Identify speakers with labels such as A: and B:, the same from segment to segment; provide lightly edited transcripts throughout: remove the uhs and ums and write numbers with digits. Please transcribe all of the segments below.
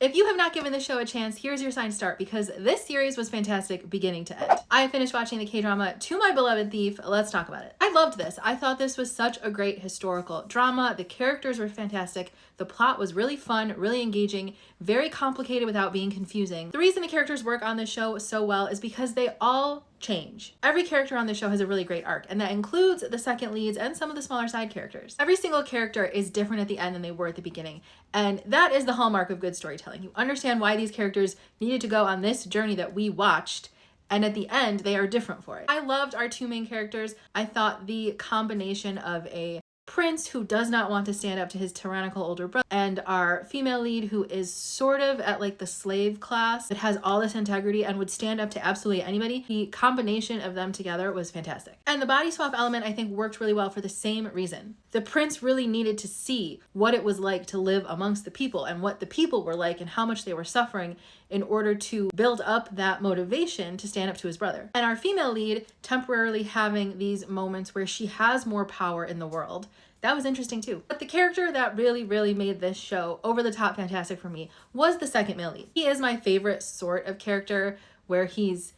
A: If you have not given this show a chance, here's your sign to start, because this series was fantastic beginning to end. I finished watching the K-drama To My Beloved Thief. Let's talk about it. I loved this. I thought this was such a great historical drama. The characters were fantastic. The plot was really fun, really engaging, very complicated without being confusing. The reason the characters work on this show so well is because they all change. Every character on the show has a really great arc, and that includes the second leads and some of the smaller side characters. Every single character is different at the end than they were at the beginning, and that is the hallmark of good storytelling. You understand why these characters needed to go on this journey that we watched, and at the end, they are different for it. I loved our two main characters. I thought the combination of a prince who does not want to stand up to his tyrannical older brother and our female lead who is sort of at like the slave class that has all this integrity and would stand up to absolutely anybody, the combination of them together was fantastic. And the body swap element I think worked really well for the same reason. The prince really needed to see what it was like to live amongst the people and what the people were like and how much they were suffering in order to build up that motivation to stand up to his brother. And our female lead temporarily having these moments where she has more power in the world, that was interesting too. But the character that really made this show over the top fantastic for me was the second male lead. He is my favorite sort of character, where he's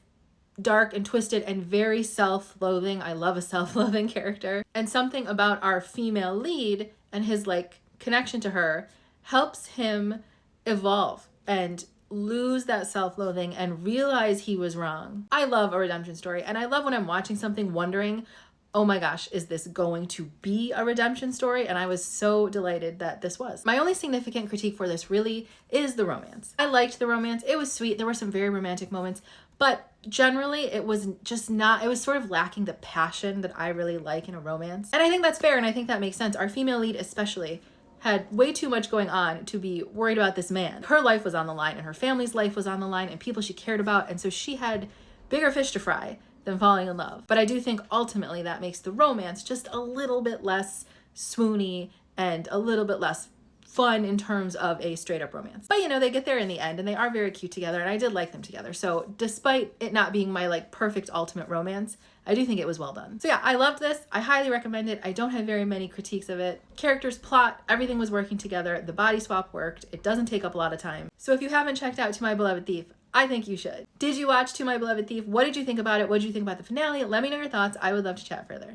A: dark and twisted and very self-loathing. I love a self-loathing character. And something about our female lead and his like connection to her helps him evolve and lose that self-loathing and realize he was wrong. I love a redemption story, and I love when I'm watching something wondering, oh my gosh, is this going to be a redemption story? And I was so delighted that this was. My only significant critique for this really is the romance. I liked the romance. It was sweet. There were some very romantic moments, but generally it was just not, it was sort of lacking the passion that I really like in a romance. And I think that's fair, and I think that makes sense. Our female lead especially had way too much going on to be worried about this man. Her life was on the line, and her family's life was on the line, and people she cared about, and so she had bigger fish to fry than falling in love. But I do think ultimately that makes the romance just a little bit less swoony and a little bit less fun in terms of a straight up romance. But you know, they get there in the end, and they are very cute together, and I did like them together. So despite it not being my like perfect ultimate romance, I do think it was well done. So yeah, I loved this. I highly recommend it. I don't have very many critiques of it. Characters, plot, everything was working together. The body swap worked. It doesn't take up a lot of time. So if you haven't checked out To My Beloved Thief, I think you should. Did you watch To My Beloved Thief? What did you think about it? What did you think about the finale? Let me know your thoughts. I would love to chat further.